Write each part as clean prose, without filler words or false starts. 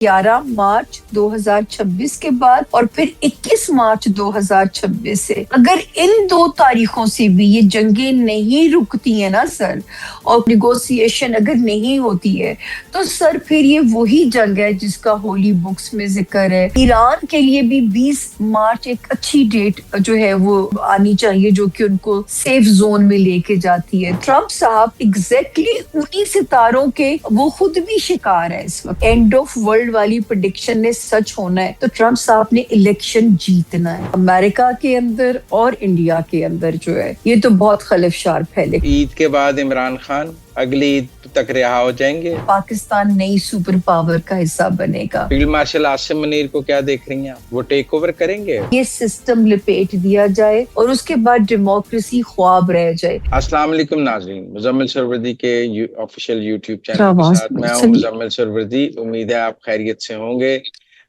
11 مارچ 2026 کے بعد اور پھر 21 مارچ 2026 سے اگر ان 2 تاریخوں سے بھی یہ جنگیں نہیں رکتی ہیں نا سر، اور نیگوسیشن اگر نہیں ہوتی ہے تو سر پھر یہ وہی جنگ ہے جس کا ہولی بکس میں ذکر ہے۔ ایران کے لیے بھی 20 مارچ ایک اچھی ڈیٹ جو ہے وہ آنی چاہیے جو کہ ان کو سیف زون میں لے کے جاتی ہے۔ ٹرمپ صاحب ایگزیکٹلی انہی ستاروں کے وہ خود بھی شکار ہے اس وقت۔ اینڈ آف ورلڈ والی پریڈکشن نے سچ ہونا ہے تو ٹرمپ صاحب نے الیکشن جیتنا ہے، امریکہ کے اندر اور انڈیا کے اندر جو ہے یہ تو بہت خلفشار پھیلے۔ عید کے بعد عمران خان اگلی عید تک رہا ہو جائیں گے، پاکستان نئی سپر پاور کا حصہ بنے گا۔ فیلڈ مارشل عاصم منیر کو کیا دیکھ رہی ہیں آپ؟ وہ ٹیک اوور کریں گے؟ یہ سسٹم لپیٹ دیا جائے اور اس کے بعد ڈیموکریسی خواب رہ جائے۔ السلام علیکم ناظرین، مزمل سروردی کے آفیشیل یوٹیوب چینل کے ساتھ میں ہوں مزمل سروردی۔ امید ہے آپ خیریت سے ہوں گے۔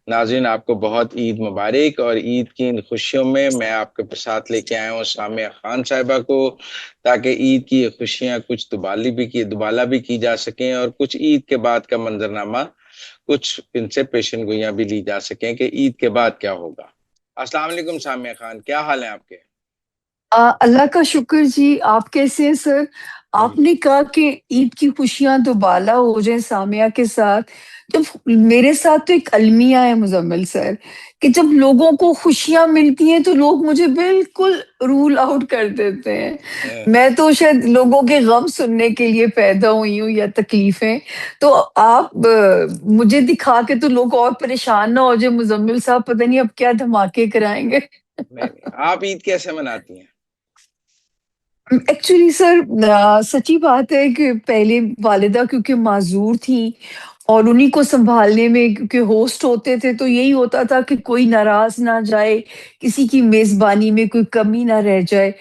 ناظرین آپ کو بہت عید مبارک، اور عید کی ان خوشیوں میں آپ کے ساتھ لے کے آیا ہوں سامیہ خان صاحبہ کو، تاکہ عید کی خوشیاں کچھ دوبالا بھی کی جا سکیں، اور کچھ عید کے بعد کا منظرنامہ کچھ ان سے پیشن گوئیاں بھی لی جا سکیں کہ عید کے بعد کیا ہوگا۔ السلام علیکم سامیہ خان، کیا حال ہیں آپ کے؟ اللہ کا شکر جی، آپ کیسے ہیں سر؟ آپ نے کہا کہ عید کی خوشیاں دوبالا ہو جائیں سامیہ کے ساتھ، جب میرے ساتھ تو ایک المیہ ہے مزمل سر کہ جب لوگوں کو خوشیاں ملتی ہیں تو لوگ مجھے بالکل رول آؤٹ کر دیتے ہیں۔ میں تو شاید لوگوں کے غم سننے کے لیے پیدا ہوئی ہوں یا تکلیفیں، تو آپ مجھے دکھا کے تو لوگ اور پریشان نہ ہو جائے مزمل صاحب پتہ نہیں اب کیا دھماکے کرائیں گے۔ آپ عید کیسے مناتی ہیں؟ ایکچولی سر سچی بات ہے کہ پہلے والدہ کیونکہ معذور تھیں اور انہی کو سنبھالنے میں کیونکہ ہوسٹ ہوتے تھے تو یہی ہوتا تھا کہ کوئی ناراض نہ جائے، کسی کی میزبانی میں کوئی کمی نہ رہ جائے۔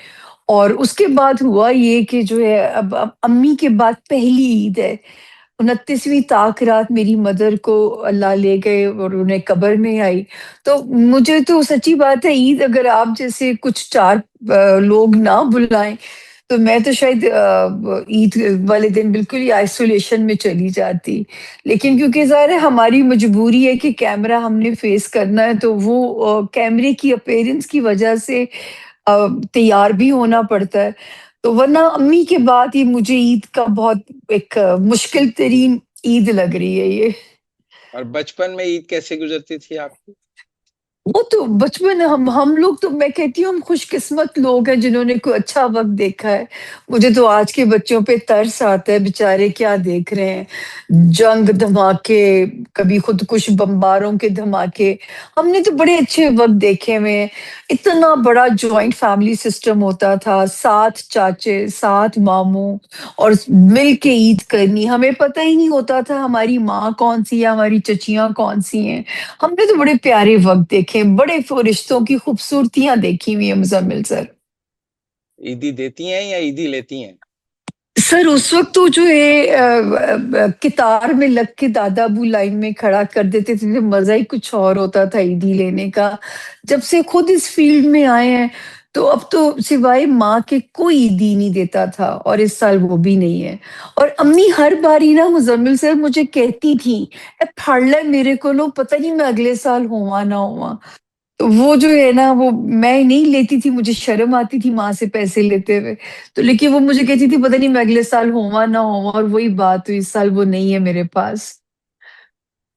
اور اس کے بعد ہوا یہ کہ جو ہے اب امی کے بعد پہلی عید ہے، 29ویں طاق رات میری مدر کو اللہ لے گئے اور انہیں قبر میں آئی۔ تو مجھے تو سچی بات ہے عید اگر آپ جیسے کچھ 4 لوگ نہ بلائیں تو میں تو شاید عید والے دن بالکل ہی آئسولیشن میں چلی جاتی، لیکن کیونکہ ظاہر ہے ہماری مجبوری ہے کہ کیمرہ ہم نے فیس کرنا ہے تو وہ کیمرے کی اپیرنس کی وجہ سے تیار بھی ہونا پڑتا ہے۔ تو ورنہ امی کے بعد ہی مجھے عید کا بہت ایک مشکل ترین عید لگ رہی ہے یہ۔ اور بچپن میں عید کیسے گزرتی تھی آپ کی؟ وہ تو بچپن ہم لوگ تو میں کہتی ہوں ہم خوش قسمت لوگ ہیں جنہوں نے کوئی اچھا وقت دیکھا ہے۔ مجھے تو آج کے بچوں پہ ترس آتا ہے، بیچارے کیا دیکھ رہے ہیں، جنگ دھماکے، کبھی خودکش بمباروں کے دھماکے۔ ہم نے تو بڑے اچھے وقت دیکھے ہوئے ہیں، اتنا بڑا جوائنٹ فیملی سسٹم ہوتا تھا، 7 چاچے، 7 ماموں، اور مل کے عید کرنی، ہمیں پتہ ہی نہیں ہوتا تھا ہماری ماں کون سی ہے، ہماری چچیاں کون سی ہیں۔ ہم نے تو بڑے پیارے وقت دیکھے، بڑے رشتوں کی خوبصورتیاں دیکھی ہوئی ہیں مزمل سر۔ عیدی دیتی ہیں یا عیدی لیتی ہیں؟ سر اس وقت تو جو ہے کتار میں لگ کے دادا ابو لائن میں کھڑا کر دیتے تھے، مزہ ہی کچھ اور ہوتا تھا عیدی لینے کا۔ جب سے خود اس فیلڈ میں آئے ہیں تو اب تو سوائے ماں کے کوئی عیدی نہیں دیتا تھا، اور اس سال وہ بھی نہیں ہے۔ اور امی ہر باری نا مزمل سر مجھے کہتی تھیں اے پھڑ لے میرے کو لو، پتہ نہیں میں اگلے سال ہوا نہ ہوا۔ تو وہ جو ہے نا وہ میں نہیں لیتی تھی، مجھے شرم آتی تھی ماں سے پیسے لیتے ہوئے، تو لیکن وہ مجھے کہتی تھی پتہ نہیں میں اگلے سال ہوا نہ ہوا، اور وہی بات ہوئی، اس سال وہ نہیں ہے میرے پاس۔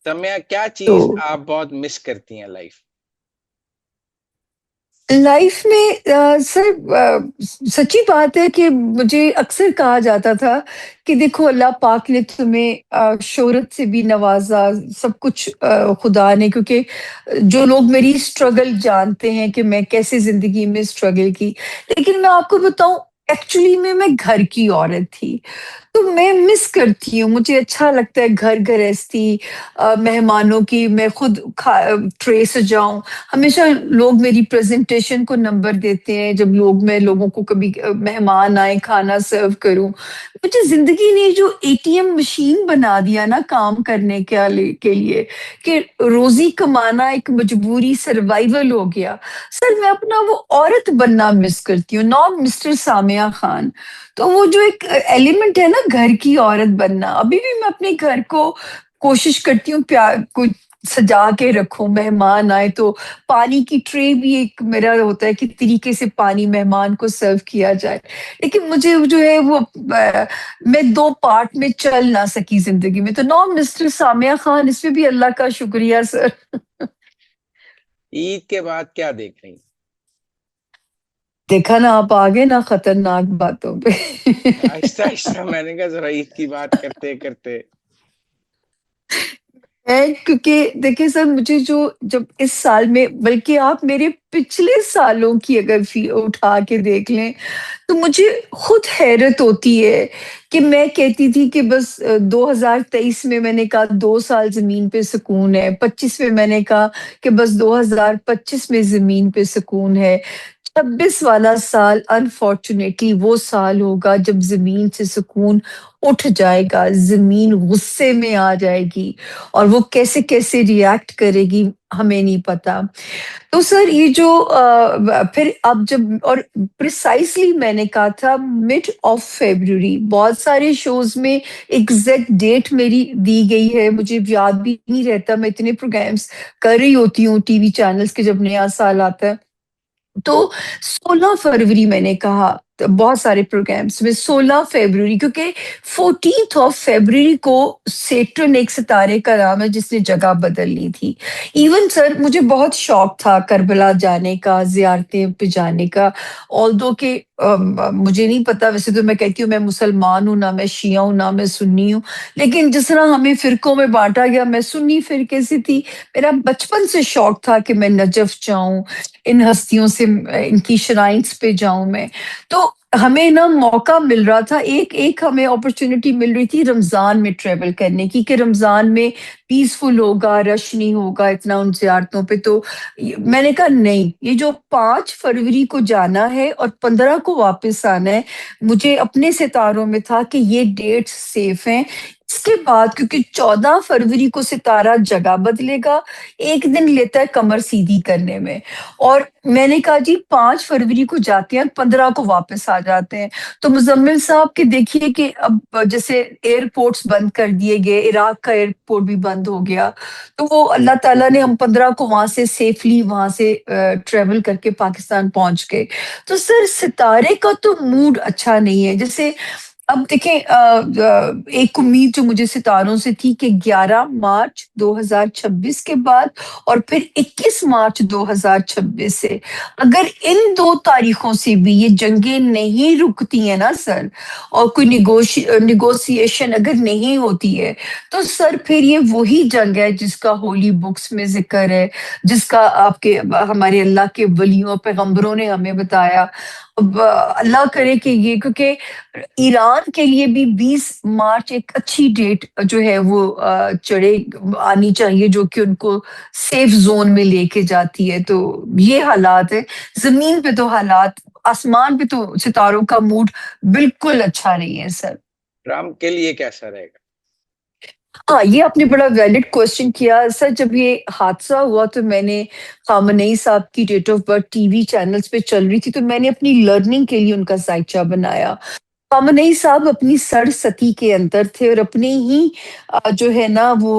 سمیہ کیا تو چیز آپ بہت مس کرتی ہیں لائف میں سر سچی بات ہے کہ مجھے اکثر کہا جاتا تھا کہ دیکھو اللہ پاک نے تمہیں شہرت سے بھی نوازا، سب کچھ خدا نے، کیونکہ جو لوگ میری اسٹرگل جانتے ہیں کہ میں کیسے زندگی میں اسٹرگل کی، لیکن میں آپ کو بتاؤں ایکچولی میں گھر کی عورت تھی، تو میں مس کرتی ہوں، مجھے اچھا لگتا ہے گھر گھرستی، مہمانوں کی، میں خود ٹرے سجاؤں، ہمیشہ لوگ میری پریزنٹیشن کو نمبر دیتے ہیں جب میں لوگوں کو کبھی مہمان آئے کھانا سرو کروں۔ مجھے زندگی نے جو ATM مشین بنا دیا نا کام کرنے کے لیے کہ روزی کمانا ایک مجبوری، سروائیول ہو گیا۔ سر میں اپنا وہ عورت بننا مس کرتی ہوں، ناٹ مسٹر سامیہ خان۔ تو وہ جو ایک ایلیمنٹ ہے نا گھر کی عورت بننا، ابھی بھی میں اپنے گھر کو कोशिश करती हूँ प्यार को सजा के रखूं, मेहमान आए तो पानी की ट्रे भी एक मेरा होता है कि तरीके से पानी मेहमान को सर्व किया जाए। लेकिन मुझे जो है वो मैं 2 पार्ट में चल ना सकी ज़िंदगी में। तो नो मिस्टर सामिया खान, इसमें भी अल्लाह का शुक्रिया सर। ईद के बाद क्या देख रही? देखा ना, आप आ गए ना खतरनाक बातों पे। आहिस्ता आहिस्ता, मैंने कहा जरा ईद की बात करते करते। है क्योंकि देखिए सर, मुझे जो जब इस साल में, बल्कि आप मेरे पिछले सालों की अगर उठा के देख लें, तो मुझे खुद हैरत होती है कि मैं कहती थी कि बस 2023 में मैंने कहा 2 साल जमीन पे सुकून है, 25 में मैंने कहा कि बस 2025 में जमीन पे सुकून है, 26 वाला साल अनफॉर्चुनेटली वो साल होगा जब जमीन से सुकून उठ जाएगा, जमीन गुस्से में आ जाएगी और वो कैसे कैसे रिएक्ट करेगी हमें नहीं पता। तो सर ये जो फिर अब जब, और प्रिसाइसली मैंने कहा था मिड ऑफ फेब्रुअरी, बहुत सारे शोज में एग्जैक्ट डेट मेरी दी गई है, मुझे याद भी नहीं रहता, मैं इतने प्रोग्राम्स कर रही होती हूँ टीवी चैनल्स के जब नया साल आता है। तो 16 फरवरी मैंने कहा, तो बहुत सारे प्रोग्राम्स में 16 फरवरी, क्योंकि 14th ऑफ फरवरी को सेटर्न एक सितारे का नाम है जिसने जगह बदल ली थी। इवन सर मुझे बहुत शौक था करबला जाने का, जियारतें पे जाने का, ऑल्दो के मुझे नहीं पता, वैसे तो मैं कहती हूँ मैं मुसलमान हूँ, ना मैं शिया हूँ ना मैं सुन्नी हूँ, लेकिन जिस तरह हमें फिरकों में बांटा गया, मैं सुन्नी फिरके से थी। मेरा बचपन से शौक था कि मैं नजफ जाऊं, इन हस्तियों से इनकी शराइन्स पे जाऊं मैं। तो हमें ना मौका मिल रहा था, एक एक हमें अपॉर्चुनिटी मिल रही थी रमजान में ट्रेवल करने की, कि रमजान में पीसफुल होगा, रश नहीं होगा इतना उन जियारतों पे। तो मैंने कहा नहीं, ये जो 5 फरवरी को जाना है और 15 को वापस आना है, मुझे अपने सितारों में था कि ये डेट सेफ हैं। इसके बाद क्योंकि 14 फरवरी को सितारा जगह बदलेगा, एक दिन लेता है कमर सीधी करने में, और मैंने कहा जी 5 फरवरी को जाते हैं, 15 को वापस आ जाते हैं। तो मुजम्मिल साहब के देखिए कि अब जैसे एयरपोर्ट्स बंद कर दिए गए, इराक का एयरपोर्ट भी बंद हो गया, तो वो अल्लाह ताला ने हम 15 को वहां से सेफली वहां से ट्रेवल करके पाकिस्तान पहुंच गए। तो सर सितारे का तो मूड अच्छा नहीं है। जैसे अब देखें, एक उम्मीद जो मुझे सितारों से थी कि 11 मार्च 2026 के बाद और फिर 21 मार्च 2026 से, अगर इन 2 तारीखों से भी ये जंगें नहीं रुकती हैं ना सर, और कोई निगोशिएशन अगर नहीं होती है, तो सर फिर ये वही जंग है जिसका होली बुक्स में जिक्र है, जिसका आपके हमारे अल्लाह के वलियों पैगंबरों ने हमें बताया। अब अल्लाह करे कि ये, क्योंकि ईरान के लिए भी 20 मार्च एक अच्छी डेट जो है वो चढ़े आनी चाहिए, जो कि उनको सेफ जोन में लेके जाती है। तो ये हालात है, जमीन पे तो हालात, आसमान पे तो सितारों का मूड बिल्कुल अच्छा नहीं है सर। ट्रम्प के लिए कैसा रहेगा? हाँ, ये आपने बड़ा वैलिड क्वेश्चन किया सर। जब ये हादसा हुआ तो मैंने खामनेई साहब की date of birth TV channels पे चल रही थी, तो मैंने अपनी लर्निंग के लिए उनका जायचा बनाया। खामनेई साहब अपनी सरसती के अंदर थे और अपने ही जो है ना वो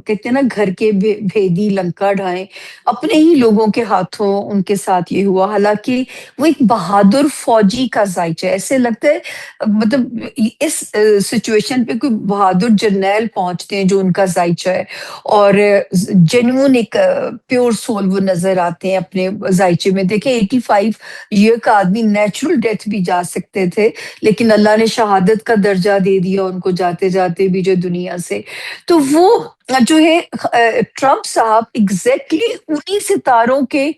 कहते हैं ना घर के भेदी लंका ढाए, अपने ही लोगों के हाथों उनके साथ ये हुआ। हालांकि वो एक बहादुर फौजी का जायचा है, ऐसे लगता है मतलब इस सिचुएशन पे कोई बहादुर जर्नैल पहुंचते हैं जो उनका जायचा है, और जेन्युइन एक प्योर सोल वो नजर आते हैं अपने जायचे में। देखें 85 ईयर का आदमी नेचुरल डेथ भी जा सकते थे, लेकिन अल्लाह ने शहादत का दर्जा दे दिया उनको जाते जाते भी जो दुनिया से। तो वो जो है ट्रम्प साहब एग्जैक्टली उन्हीं सितारों के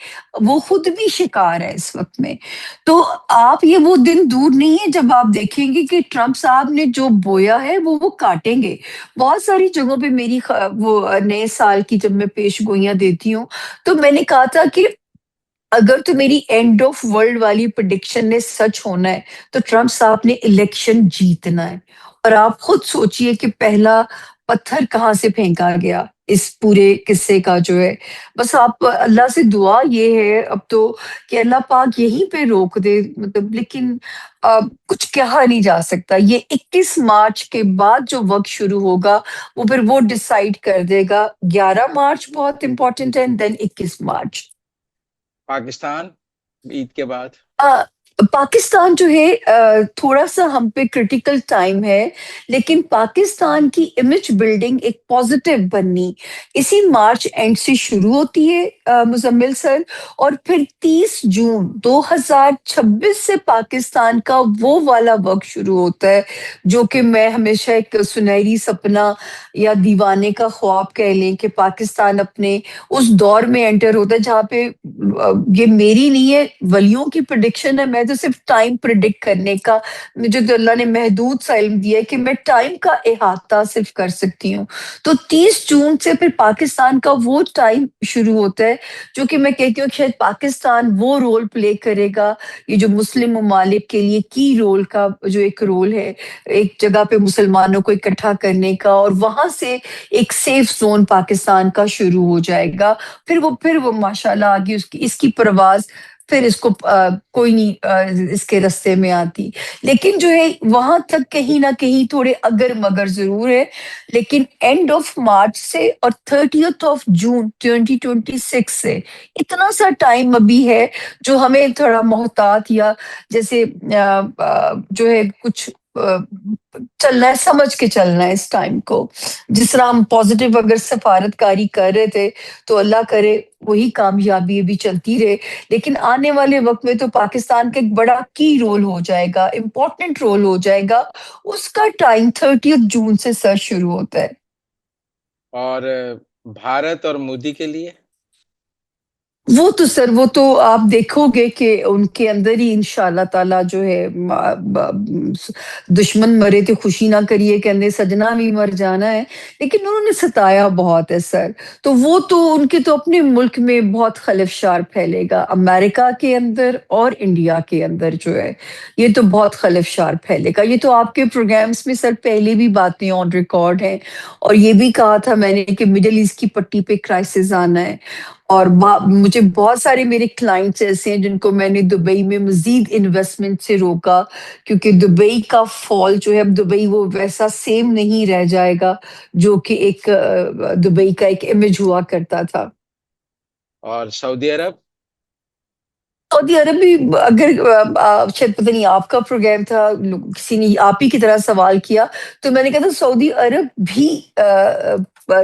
वो खुद भी शिकार है इस वक्त में। तो आप, ये वो दिन दूर नहीं है जब आप देखेंगे कि ट्रम्प साहब ने जो बोया है वो काटेंगे। बहुत सारी जगहों पे मेरी वो नए साल की जब मैं पेश गोइयां देती हूँ, तो मैंने कहा था कि अगर तो मेरी एंड ऑफ वर्ल्ड वाली प्रिडिक्शन ने सच होना है, तो ट्रम्प साहब ने इलेक्शन जीतना है। और आप खुद सोचिए कि पहला पत्थर कहाँ से फेंका गया, اس پورے قصے کا جو ہے. بس آپ اللہ سے دعا یہ ہے اب تو کہ اللہ پاک یہیں پہ روک دے، مطلب لیکن کچھ کہا نہیں جا سکتا. یہ 21 مارچ کے بعد جو وقت شروع ہوگا وہ پھر وہ ڈیسائیڈ کر دے گا. 11 مارچ بہت امپورٹنٹ ہے، دین 21 مارچ. پاکستان عید کے بعد پاکستان جو ہے تھوڑا سا ہم پہ کرٹیکل ٹائم ہے، لیکن پاکستان کی امیج بلڈنگ ایک پازیٹیو بننی اسی مارچ اینڈ سے شروع ہوتی ہے مزمل سر. اور پھر 30 جون 2026 سے پاکستان کا وہ والا وقت شروع ہوتا ہے جو کہ میں ہمیشہ ایک سنہری سپنا یا دیوانے کا خواب کہہ لیں کہ پاکستان اپنے اس دور میں انٹر ہوتا ہے جہاں پہ یہ میری نہیں ہے، ولیوں کی پریڈکشن ہے. میں تو صرف ٹائم پریڈکٹ کرنے کا، مجھے تو اللہ نے محدود سا علم دیا ہے کہ میں ٹائم کا احاطہ صرف کر سکتی ہوں. تو 30 جون سے پھر پاکستان کا وہ ٹائم شروع ہوتا ہے جو کہ میں کہتی ہوں کہ شاید پاکستان وہ رول پلے کرے گا، یہ جو مسلم ممالک کے لیے کی رول کا جو ایک رول ہے، ایک جگہ پہ مسلمانوں کو اکٹھا کرنے کا، اور وہاں سے ایک سیف زون پاکستان کا شروع ہو جائے گا. پھر وہ ماشاءاللہ آگے اس کی پرواز پھر اس کو کوئی نہیں اس کے رستے میں آتی. لیکن جو ہے وہاں تک کہیں نہ کہیں تھوڑے اگر مگر ضرور ہے. لیکن اینڈ آف مارچ سے اور 30 جون 2026 سے اتنا سا ٹائم ابھی ہے جو ہمیں تھوڑا محتاط یا جیسے جو ہے کچھ چلنا ہے، سمجھ کے چلنا ہے اس ٹائم کو. جس طرح ہم پازیٹیو اگر سفارت کاری کر رہے تھے تو اللہ کرے وہی کامیابی ابھی چلتی رہے. لیکن آنے والے وقت میں تو پاکستان کا ایک بڑا کی رول ہو جائے گا، امپورٹنٹ رول ہو جائے گا. اس کا ٹائم 30 جون سے سر شروع ہوتا ہے. اور بھارت اور مودی کے لیے وہ تو سر وہ تو آپ دیکھو گے کہ ان کے اندر ہی انشاءاللہ تعالیٰ جو ہے دشمن مرے تو خوشی نہ کریے کہ سجنا بھی مر جانا ہے. لیکن انہوں نے ستایا بہت ہے سر. تو وہ تو ان کے تو اپنے ملک میں بہت خلفشار پھیلے گا، امریکہ کے اندر اور انڈیا کے اندر جو ہے یہ تو بہت خلفشار پھیلے گا. یہ تو آپ کے پروگرامز میں سر پہلے بھی باتیں آن ریکارڈ ہیں، اور یہ بھی کہا تھا میں نے کہ مڈل ایسٹ کی پٹی پہ کرائسس آنا ہے. اور مجھے بہت سارے میرے کلائنٹس ایسے ہیں جن کو میں نے دبئی میں مزید انویسٹمنٹ سے روکا، کیونکہ دبئی کا فال جو ہے اب دبئی وہ ویسا سیم نہیں رہ جائے گا جو کہ ایک دبئی کا ایک امیج ہوا کرتا تھا. اور سعودی عرب سعودی عرب بھی اگر شاید پتہ نہیں آپ کا پروگرام تھا، کسی نے آپ ہی کی طرح سوال کیا تو میں نے کہا تھا سعودی عرب بھی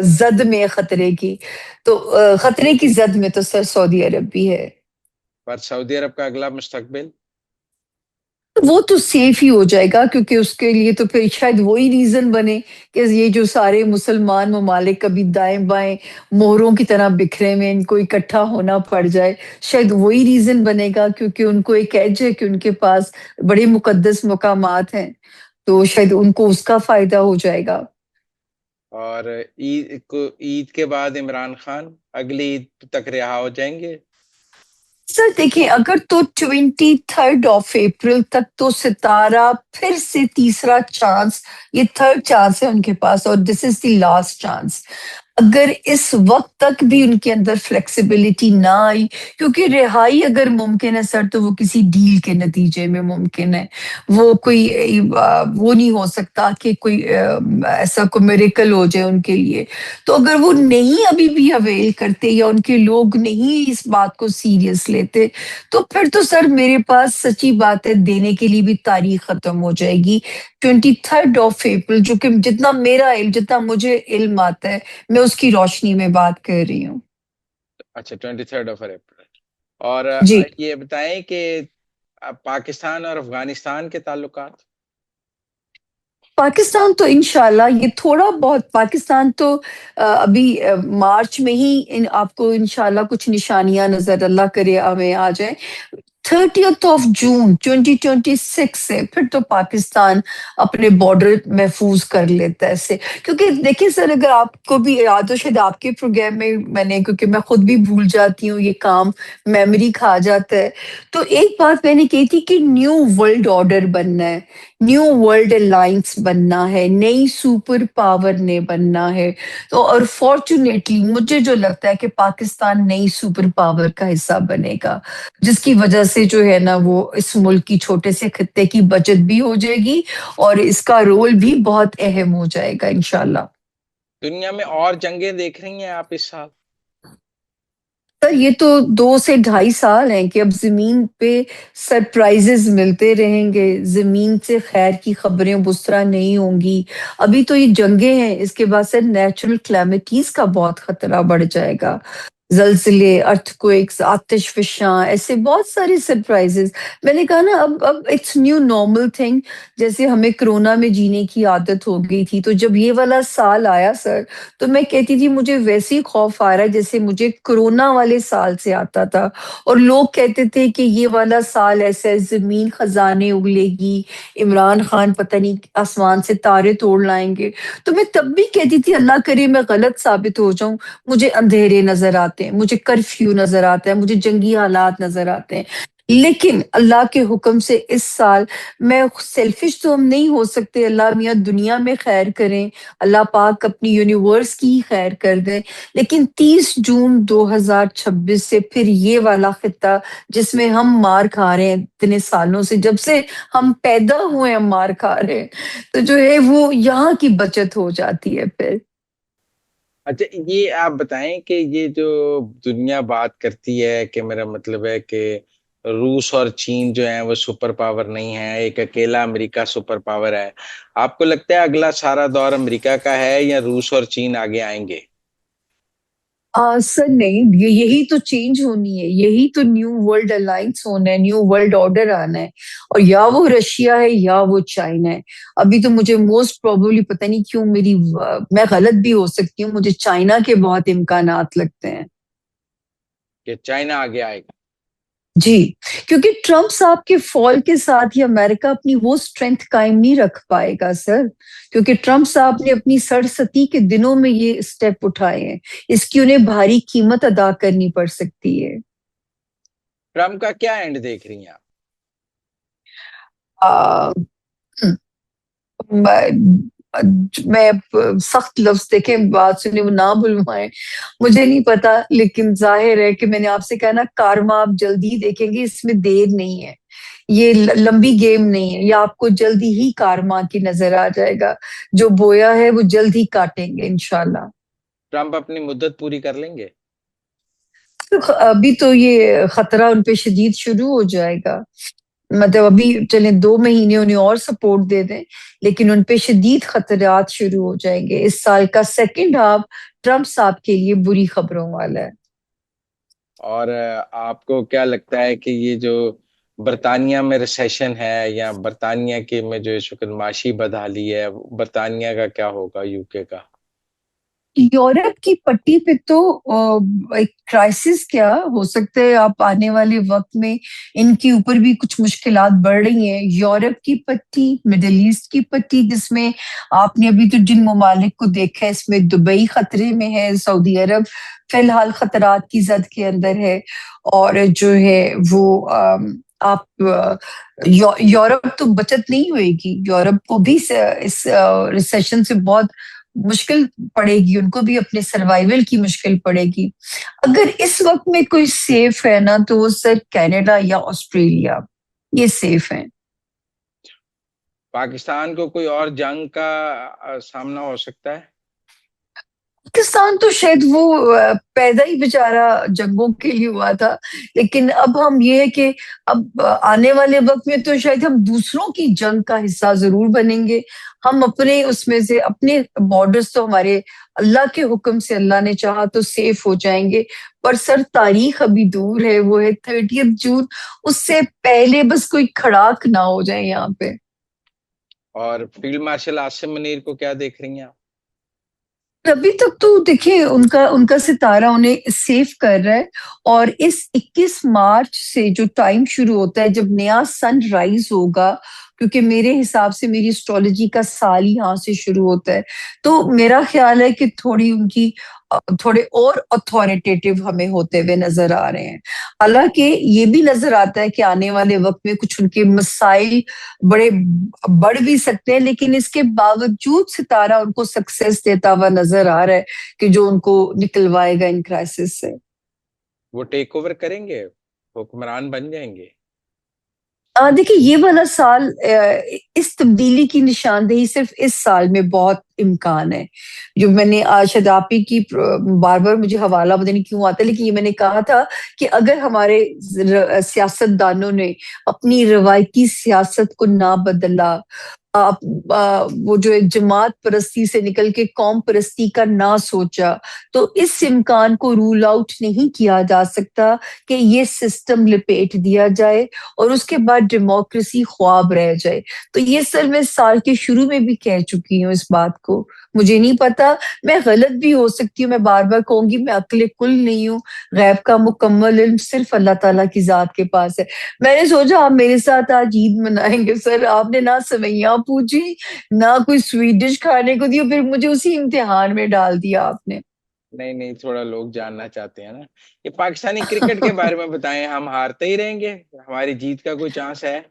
زد میں خطرے کی، تو خطرے کی زد میں تو سر سعودی عرب بھی ہے. پر سعودی عرب کا اگلا مستقبل وہ تو سیف ہی ہو جائے گا، کیونکہ اس کے لیے تو پھر شاید وہی ریزن بنے کہ یہ جو سارے مسلمان ممالک کبھی دائیں بائیں موروں کی طرح بکھرے میں ان کو اکٹھا ہونا پڑ جائے، شاید وہی ریزن بنے گا، کیونکہ ان کو ایک ایج ہے کہ ان کے پاس بڑے مقدس مقامات ہیں، تو شاید ان کو اس کا فائدہ ہو جائے گا. اور عید کے بعد عمران خان اگلی عید تک رہا ہو جائیں گے. سر دیکھیں اگر تو 23 اپریل تک تو ستارہ پھر سے تیسرا چانس، یہ تھرڈ چانس ہے ان کے پاس، اور دس از دی لاسٹ چانس. اگر اس وقت تک بھی ان کے اندر فلیکسیبلٹی نہ آئی، کیونکہ رہائی اگر ممکن ہے سر تو وہ کسی ڈیل کے نتیجے میں ممکن ہے، وہ کوئی وہ نہیں ہو سکتا کہ کوئی ایسا کوئی میریکل ہو جائے ان کے لیے. تو اگر وہ نہیں ابھی بھی اویل کرتے یا ان کے لوگ نہیں اس بات کو سیریس لیتے تو پھر تو سر میرے پاس سچی بات ہے دینے کے لیے بھی تاریخ ختم ہو جائے گی. 23 اپریل جو کہ جتنا میرا علم، جتنا مجھے علم آتا ہے میں اس کی روشنی میں بات کر رہی ہوں. اچھا 23 اپریل. اور جی یہ بتائیں کہ پاکستان اور افغانستان کے تعلقات پاکستان تو انشاءاللہ یہ تھوڑا بہت پاکستان تو ابھی مارچ میں ہی آپ کو انشاءاللہ کچھ نشانیاں نظر اللہ کرے ہمیں آ جائیں. 30 जून 2026 से फिर तो पाकिस्तान अपने बॉर्डर महफूज कर लेता है इससे। क्योंकि देखिए सर, अगर आपको भी याद हो, शायद आपके प्रोग्राम में मैंने, क्योंकि मैं खुद भी भूल जाती हूँ, ये काम मेमोरी खा जाता है, तो एक बात मैंने कही थी कि न्यू वर्ल्ड ऑर्डर बनना है, न्यू वर्ल्ड अलायंस बनना है, नई सुपर पावर ने बनना है। तो और फॉर्चुनेटली मुझे जो लगता है कि पाकिस्तान नई सुपर पावर का हिस्सा बनेगा, जिसकी वजह से जो है ना वो इस मुल्क की छोटे से खत्ते की बचत भी हो जाएगी और इसका रोल भी बहुत अहम हो जाएगा इंशाल्लाह। दुनिया में और जंगें देख रही हैं आप इस साल? सर ये तो 2 से ढाई साल हैं कि अब जमीन पे सरप्राइजेस मिलते रहेंगे, जमीन से खैर की खबरें उस तरह नहीं होंगी। अभी तो ये जंगें हैं, इसके बाद से नेचुरल क्लैमिटीज का बहुत खतरा बढ़ जाएगा, जलजिले, अर्थक्वेक्स, आतिश फिशां, ऐसे बहुत सारे सरप्राइजेस। मैंने कहा ना, अब इट्स न्यू नॉर्मल थिंग। जैसे हमें कोरोना में जीने की आदत हो गई थी, तो जब ये वाला साल आया सर, तो मैं कहती थी मुझे वैसे ही खौफ आ रहा है जैसे मुझे कोरोना वाले साल से आता था। और लोग कहते थे कि ये वाला साल ऐसा है, जमीन खजाने उगलेगी, इमरान खान पता नहीं आसमान से तारे तोड़ लाएंगे। तो मैं तब भी कहती थी अल्लाह करे मैं गलत साबित हो जाऊं। मुझे अंधेरे नजर आते हैं, मुझे कर्फ्यू नजर आता है, मुझे जंगी हालात नजर आते हैं। लेकिन अल्लाह के हुक्म से इस साल, मैं सेल्फिश तो हम नहीं हो सकते, अल्लाह मियाँ दुनिया में खैर करें, अल्लाह पाक अपनी यूनिवर्स की ही खैर कर दे। लेकिन 30 जून 2026 से फिर ये वाला खिता जिसमें हम मार खा रहे हैं इतने सालों से, जब से हम पैदा हुए हम मार खा रहे हैं, तो जो है वो यहाँ की बचत हो जाती है फिर। अच्छा, ये आप बताएं कि ये जो दुनिया बात करती है कि मेरा मतलब है कि रूस और चीन जो है वो सुपर पावर नहीं है, एक अकेला अमेरिका सुपर पावर है, आपको लगता है अगला सारा दौर अमेरिका का है या रूस और चीन आगे आएंगे? सर नहीं, यही तो चेंज होनी है, यही तो न्यू वर्ल्ड अलायंस होना है, न्यू वर्ल्ड ऑर्डर आना है। और या वो रशिया है या वो चाइना है। अभी तो मुझे मोस्ट प्रोबेबली, पता नहीं क्यों मेरी मैं गलत भी हो सकती हूँ, मुझे चाइना के बहुत इम्कानात लगते हैं। कि चाइना आगे आएगा? जी, क्योंकि ट्रम्प साहब के फॉल के साथ ही अमेरिका अपनी वो स्ट्रेंथ कायम नहीं रख पाएगा सर। क्योंकि ट्रम्प साहब ने अपनी सड़सती के दिनों में ये स्टेप उठाए हैं, इसकी उन्हें भारी कीमत अदा करनी पड़ सकती है। ट्रम्प का क्या एंड देख रही हैं आप? आ, मैं सख्त लफ्ज देखें, बात सुने वो ना बुलवाएं, मुझे नहीं पता, लेकिन जाहिर है कि मैंने आपसे कहा ना, कारमा आप जल्दी ही देखेंगे, इसमें देर नहीं है, ये लंबी गेम नहीं है, ये आपको जल्दी ही कारमा की नजर आ जाएगा। जो बोया है वो जल्द ही काटेंगे इंशाल्लाह। ट्रम्प अपनी मुद्दत पूरी कर लेंगे? तो अभी तो ये खतरा उन पे शदीद शुरू हो जाएगा। मतलब अभी चले 2 महीने उन्हें और सपोर्ट दे दें, लेकिन उन पे शदीद खतरात शुरू हो जाएंगे। इस साल का सेकंड हाफ ट्रम्प साहब के लिए बुरी खबरों वाला है। और आपको क्या लगता है कि ये जो बरतानिया में रिसेशन है या बरतानिया के में जो इस वक्त माशी बदहाली है, बरतानिया का क्या होगा, यूके का? यूरोप की पट्टी पे तो एक क्राइसिस क्या हो सकता है, आप आने वाले वक्त में इनके ऊपर भी कुछ मुश्किलात बढ़ रही हैं। यूरोप की पट्टी, मिडिल ईस्ट की पट्टी, जिसमें आपने अभी तो जिन ममालिक को देखा है, इसमें दुबई खतरे में है, सऊदी अरब फिलहाल खतरात की जद के अंदर है। और जो है वो आप यूरोप तो बचत नहीं होएगी, यूरोप को भी इस रिसेशन से बहुत मुश्किल पड़ेगी, उनको भी अपने सर्वाइवल की मुश्किल पड़ेगी। अगर इस वक्त में कोई सेफ है ना, तो वो सर कनाडा या ऑस्ट्रेलिया, ये सेफ है। पाकिस्तान को कोई और जंग का सामना हो सकता है? पाकिस्तान तो शायद वो पैदा ही बेचारा जंगों के लिए हुआ था। लेकिन अब हम ये है कि अब आने वाले वक्त में तो शायद हम दूसरों की जंग का हिस्सा जरूर बनेंगे। हम अपने उसमें से अपने बॉर्डर्स तो हमारे अल्लाह के हुक्म से, अल्लाह ने चाहा तो सेफ हो जाएंगे। पर सर तारीख अभी दूर है, वो है 30 जून, उससे पहले बस कोई खड़ाक ना हो जाए यहाँ पे। और फील्ड मार्शल आसिम मुनीर को क्या देख रही हैं आप? अभी तक तो देखिए उनका उनका सितारा उन्हें सेव कर रहा है, और इस 21 मार्च से जो टाइम शुरू होता है जब नया सन राइज होगा, क्योंकि मेरे हिसाब से मेरी एस्ट्रोलॉजी का साल ही यहाँ से शुरू होता है, तो मेरा ख्याल है कि थोड़ी उनकी थोड़े और अथॉरिटेटिव हमें होते हुए नजर आ रहे हैं। हालांकि ये भी नजर आता है कि आने वाले वक्त में कुछ उनके मसाइल बड़े बढ़ भी सकते हैं, लेकिन इसके बावजूद सितारा उनको सक्सेस देता हुआ नजर आ रहा है कि जो उनको निकलवाएगा इन क्राइसिस से। वो टेक ओवर करेंगे, हुक्मरान बन जाएंगे? देखिए ये वाला साल इस तब्दीली की निशानदेही सिर्फ इस साल में बहुत इम्कान है। जो मैंने शायद आप ही की बार बार मुझे हवाला पता नहीं क्यों आता है, लेकिन ये मैंने कहा था कि अगर हमारे सियासतदानों ने अपनी रवायती सियासत को ना बदला, वो जो है जमात परस्ती से निकल के कौम परस्ती का ना सोचा, तो इस इम्कान को रूल आउट नहीं किया जा सकता कि ये सिस्टम लिपेट दिया जाए और उसके बाद डेमोक्रेसी ख्वाब रह जाए। तो ये सर मैं साल के शुरू में भी कह चुकी हूँ इस बात को। मुझे नहीं पता, मैं गलत भी हो सकती हूँ, मैं बार बार कहूंगी, मैं अक्ल कुल नहीं हूँ। गैब का मुकम्मल इल्म सिर्फ अल्लाह ताला की जात के पास है। मैंने सोचा आप मेरे साथ आज ईद मनाएंगे सर, आपने ना सवैयां पूछी ना कोई स्वीट डिश खाने को दी, और फिर मुझे उसी इम्तिहान में डाल दिया आपने। नहीं नहीं, थोड़ा लोग जानना चाहते हैं ना। ये पाकिस्तानी क्रिकेट के बारे में बताएं, हम हारते ही रहेंगे, हमारी जीत का कोई चांस है?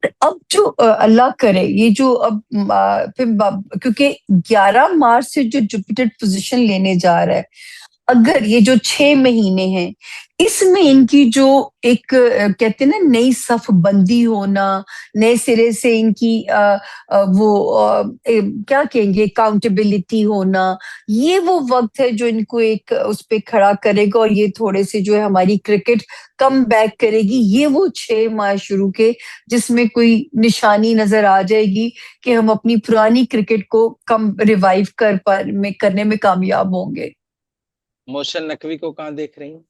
अब जो अल्लाह करे ये जो अब क्योंकि 11 मार्च से जो जुपिटर पोजीशन लेने जा रहा है, अगर ये जो 6 महीने हैं इसमें इनकी जो एक कहते हैं ना नई सफ बंदी होना, नए सिरे से इनकी क्या कहेंगे अकाउंटेबिलिटी होना, ये वो वक्त है जो इनको एक उस पे खड़ा करेगा, और ये थोड़े से जो है हमारी क्रिकेट कम बैक करेगी। ये वो 6 माह शुरू के जिसमें कोई निशानी नजर आ जाएगी कि हम अपनी पुरानी क्रिकेट को कम रिवाइव करने में कामयाब होंगे। मोहसिन नकवी को कहाँ देख रही हैं?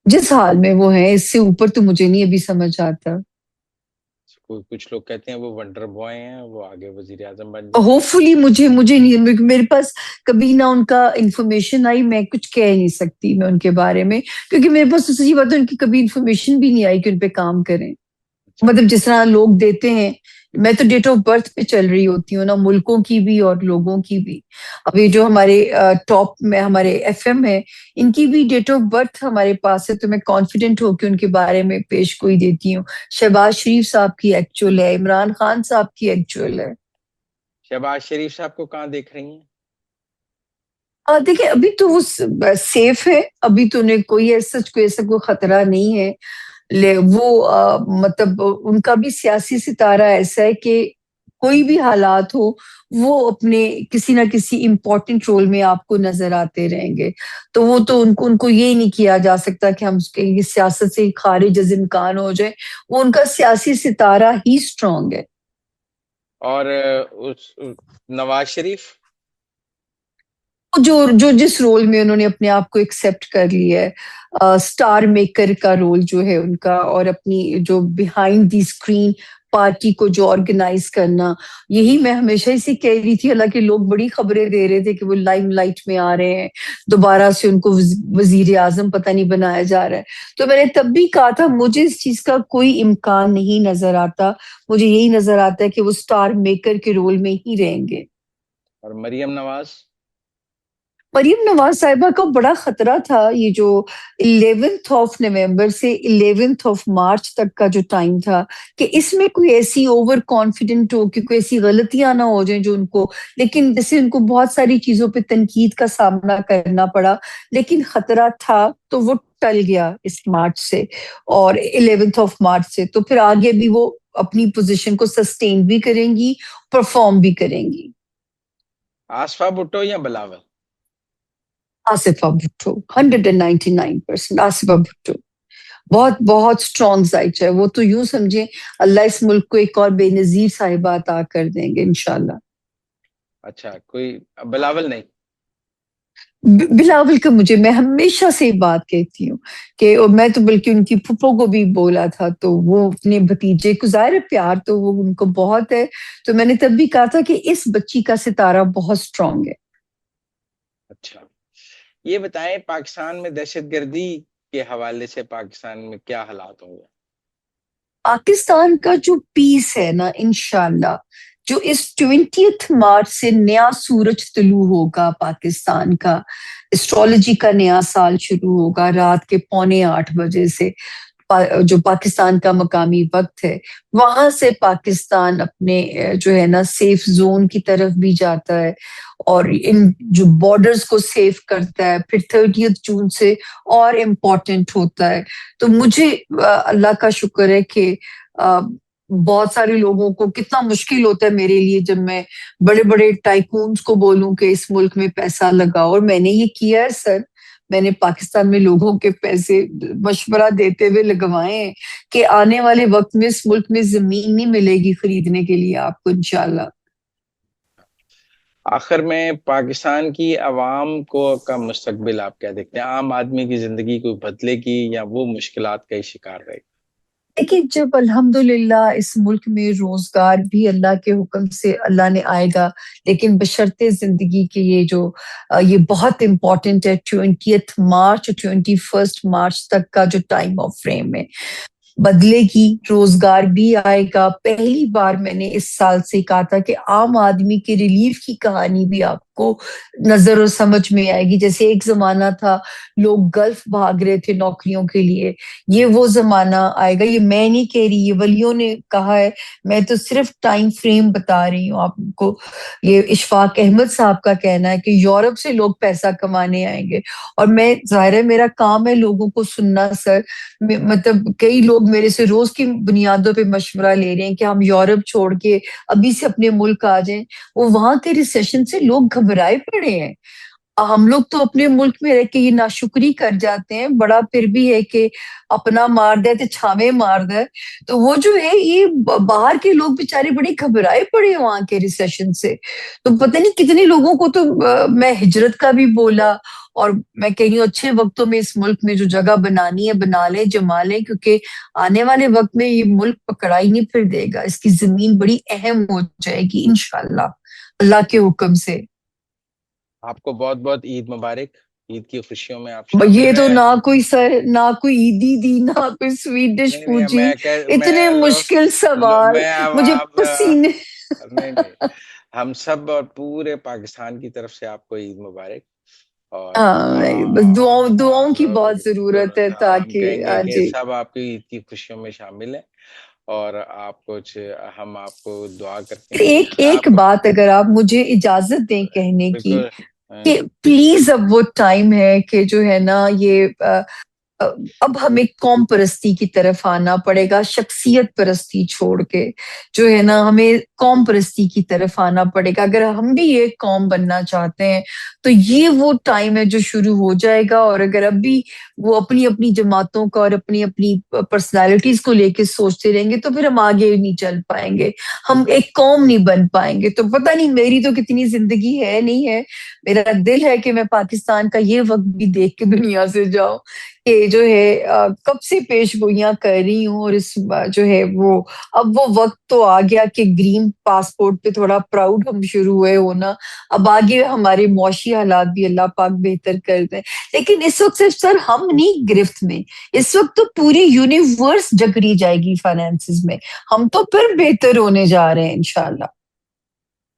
जिस हाल में वो है इससे ऊपर तो मुझे नहीं अभी समझ आता। कुछ लोग कहते हैं वो वंडर बॉय हैं, वो आगे वजीर आजम बन जाए। होपफुली मुझे नहीं, मेरे पास कभी ना उनका इंफॉर्मेशन आई, मैं कुछ कह नहीं सकती मैं उनके बारे में, क्योंकि मेरे पास तो सही बात है उनकी कभी इंफॉर्मेशन भी नहीं आई कि उन पे काम करें। अच्छा। मतलब जिस तरह लोग देते हैं, मैं तो डेट ऑफ बर्थ पे चल रही होती हूँ ना, मुल्कों की भी और लोगों की भी। अब ये जो हमारे टॉप में हमारे एफएम है, इनकी भी डेट ऑफ बर्थ हमारे पास है, तो मैं कॉन्फिडेंट होकर उनके बारे में पेश गोई देती हूँ। शहबाज शरीफ साहब की एक्चुअल है, इमरान खान साहब की एक्चुअल है। शहबाज शरीफ साहब को कहाँ देख रही हैं? देखिए अभी तो वो सेफ है, अभी तो उन्हें कोई ऐसा कोई खतरा नहीं है। वो मतलब उनका भी सियासी सितारा ऐसा है कि कोई भी हालात हो वो अपने किसी ना किसी इम्पोर्टेंट रोल में आपको नजर आते रहेंगे। तो वो तो उनको उनको ये नहीं किया जा सकता कि हम ये सियासत से खारिज अज इम्कान हो जाए। वो उनका सियासी सितारा ही स्ट्रांग है। और नवाज शरीफ? जो जो जिस रोल में उन्होंने अपने आप को एक्सेप्ट कर लिया है, स्टार मेकर का रोल जो है उनका, और अपनी जो बिहाइंड दी स्क्रीन पार्टी को जो ऑर्गेनाइज करना, यही मैं हमेशा इसे कह रही थी। हालांकि लोग बड़ी खबरें दे रहे थे कि वो लाइमलाइट में आ रहे हैं, दोबारा से उनको वजीर आजम पता नहीं बनाया जा रहा है, तो मैंने तब भी कहा था मुझे इस चीज का कोई इम्कान नहीं नजर आता। मुझे यही नजर आता है कि वो स्टार मेकर के रोल में ही रहेंगे। और मरियम नवाज? मरीम नवाज साहिबा का बड़ा खतरा था, ये जो 11 नवंबर से 11 मार्च तक का जो टाइम था, कि इसमें कोई ऐसी ओवर कॉन्फिडेंट हो कि कोई ऐसी गलतियां ना हो जाए जो उनको, लेकिन जैसे उनको बहुत सारी चीजों पे तनकीद का सामना करना पड़ा, लेकिन खतरा था तो वो टल गया इस मार्च से, और 11 मार्च से तो फिर आगे भी वो अपनी पोजीशन को सस्टेन भी करेंगी, परफॉर्म भी करेंगी। आसफा भुट्टो या बिलावल? आसिफा भुट्टो, 199% आसिफा भुट्टो। बहुत बहुत स्ट्रॉन्ग जायचा है वो, तो यूं समझे अल्लाह इस मुल्क को एक और बेनजीर साहिबा अता कर देंगे इंशाल्लाह। अच्छा, कोई बिलावल नहीं? بلاول کا میں ہمیشہ سے بات کہتی ہوں کہ میں تو بلکہ ان کی پھپھو کو بھی بولا تھا، تو وہ اپنے بھتیجے کو ظاہر ہے پیار تو وہ ان کو بہت ہے، تو میں نے تب بھی کہا تھا کہ اس بچی کا ستارہ بہت اسٹرانگ ہے۔ اچھا، یہ بتائیں پاکستان میں دہشت گردی کے حوالے سے پاکستان میں کیا حالات ہوں گے؟ پاکستان کا جو پیس ہے نا، انشاءاللہ جو اس 20 مارچ سے نیا سورج طلوع ہوگا پاکستان کا، اسٹرالوجی کا نیا سال شروع ہوگا رات کے 7:45 سے، جو پاکستان کا مقامی وقت ہے، وہاں سے پاکستان اپنے جو ہے نا سیف زون کی طرف بھی جاتا ہے، اور ان جو بارڈرز کو سیف کرتا ہے، پھر 30 جون سے اور امپورٹنٹ ہوتا ہے۔ تو مجھے اللہ کا شکر ہے کہ بہت سارے لوگوں کو کتنا مشکل ہوتا ہے میرے لیے جب میں بڑے بڑے ٹائکونز کو بولوں کہ اس ملک میں پیسہ لگاؤ، اور میں نے یہ کیا ہے سر، میں نے پاکستان میں لوگوں کے پیسے مشورہ دیتے ہوئے لگوائے ہیں کہ آنے والے وقت میں اس ملک میں زمین نہیں ملے گی خریدنے کے لیے آپ کو انشاءاللہ۔ آخر میں پاکستان کی عوام کا مستقبل آپ کیا دیکھتے ہیں؟ عام آدمی کی زندگی کو بدلے گی یا وہ مشکلات کا ہی شکار رہے گی؟ دیکھیے، جب الحمدللہ اس ملک میں روزگار بھی اللہ کے حکم سے اللہ نے آئے گا، لیکن بشرطِ زندگی کے یہ بہت امپورٹنٹ ہے 20 مارچ 21 مارچ تک کا جو ٹائم آف فریم ہے، بدلے گی، روزگار بھی آئے گا۔ پہلی بار میں نے اس سال سے کہا تھا کہ عام آدمی کے ریلیف کی کہانی بھی آپ کو نظر اور سمجھ میں آئے گی۔ جیسے ایک زمانہ تھا لوگ گلف بھاگ رہے تھے نوکریوں کے لیے، یہ وہ زمانہ آئے گا۔ یہ میں نہیں کہہ رہی، یہ ولیوں نے کہا ہے، میں تو صرف ٹائم فریم بتا رہی ہوں آپ کو۔ یہ اشفاق احمد صاحب کا کہنا ہے کہ یورپ سے لوگ پیسہ کمانے آئیں گے، اور میں ظاہر ہے میرا کام ہے لوگوں کو سننا سر، مطلب کئی لوگ میرے سے روز کی بنیادوں پہ مشورہ لے رہے ہیں کہ ہم یورپ چھوڑ کے ابھی سے اپنے ملک آ جائیں۔ وہ وہاں کے ریسیشن سے لوگ گھبرائے پڑے ہیں۔ ہم لوگ تو اپنے ملک میں رہ کے یہ ناشکری کر جاتے ہیں، بڑا پھر بھی ہے کہ اپنا مار دے تو چھاوے مار دے۔ تو وہ جو ہے یہ باہر کے لوگ بیچارے بڑے گھبرائے پڑے ہیں وہاں کے ریسیشن سے۔ تو پتہ نہیں کتنے لوگوں کو تو میں ہجرت کا بھی بولا، اور میں کہہ رہی ہوں اچھے وقتوں میں اس ملک میں جو جگہ بنانی ہے بنا لیں، جما لیں، کیونکہ آنے والے وقت میں یہ ملک پکڑائی نہیں پھر دے گا، اس کی زمین بڑی اہم ہو جائے گی انشاءاللہ اللہ کے حکم سے۔ آپ کو بہت بہت عید مبارک، عید کی خوشیوں میں آپ شامل یہ تو ہیں۔ نہ کوئی عیدی دی، نہ کوئی سویٹ ڈش نہیں نہیں، پوچھی، اتنے میں مشکل سوال، میں مجھے پسینے۔ نہیں نہیں، ہم سب اور پورے پاکستان کی طرف سے آپ کو عید مبارک، اور بس دعاؤں کی بہت ضرورت ہے ہم کہیں تاکہ گے کہ جی سب آپ کی عید کی خوشیوں میں شامل ہیں، اور ہم آپ کو دعا کرتے ہیں ایک بات اگر آپ مجھے اجازت دیں کہنے کی، بالکل کہ پلیز اب وہ ٹائم ہے کہ جو ہے نا یہ اب ہمیں قوم پرستی کی طرف آنا پڑے گا، شخصیت پرستی چھوڑ کے جو ہے نا ہمیں قوم پرستی کی طرف آنا پڑے گا۔ اگر ہم بھی ایک قوم بننا چاہتے ہیں تو یہ وہ ٹائم ہے جو شروع ہو جائے گا، اور اگر اب بھی وہ اپنی اپنی جماعتوں کا اور اپنی اپنی پرسنالٹیز کو لے کے سوچتے رہیں گے تو پھر ہم آگے نہیں چل پائیں گے، ہم ایک قوم نہیں بن پائیں گے۔ تو پتہ نہیں میری تو کتنی زندگی ہے نہیں ہے، میرا دل ہے کہ میں پاکستان کا یہ وقت بھی دیکھ کے دنیا سے جاؤں کہ جو ہے کب سے پیش گوئیاں کر رہی ہوں، اور اس جو ہے وہ اب وہ وقت تو آ گیا کہ گرین پاسپورٹ پہ تھوڑا پراؤڈ ہم شروع ہوئے ہونا۔ اب آگے ہمارے معاشی حالات بھی اللہ پاک بہتر کر دیں، لیکن اس وقت صرف سر ہم نہیں گرفت میں، اس وقت تو پوری یونیورس جکڑی جائے گی فائنینسز میں، ہم تو پھر بہتر ہونے جا رہے ہیں انشاءاللہ۔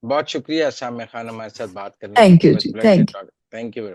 بہت شکریہ سامع خان ہمارے ساتھ بات کرنے تھینک یو کے جی، لیے، تھینک یو۔ Thank you.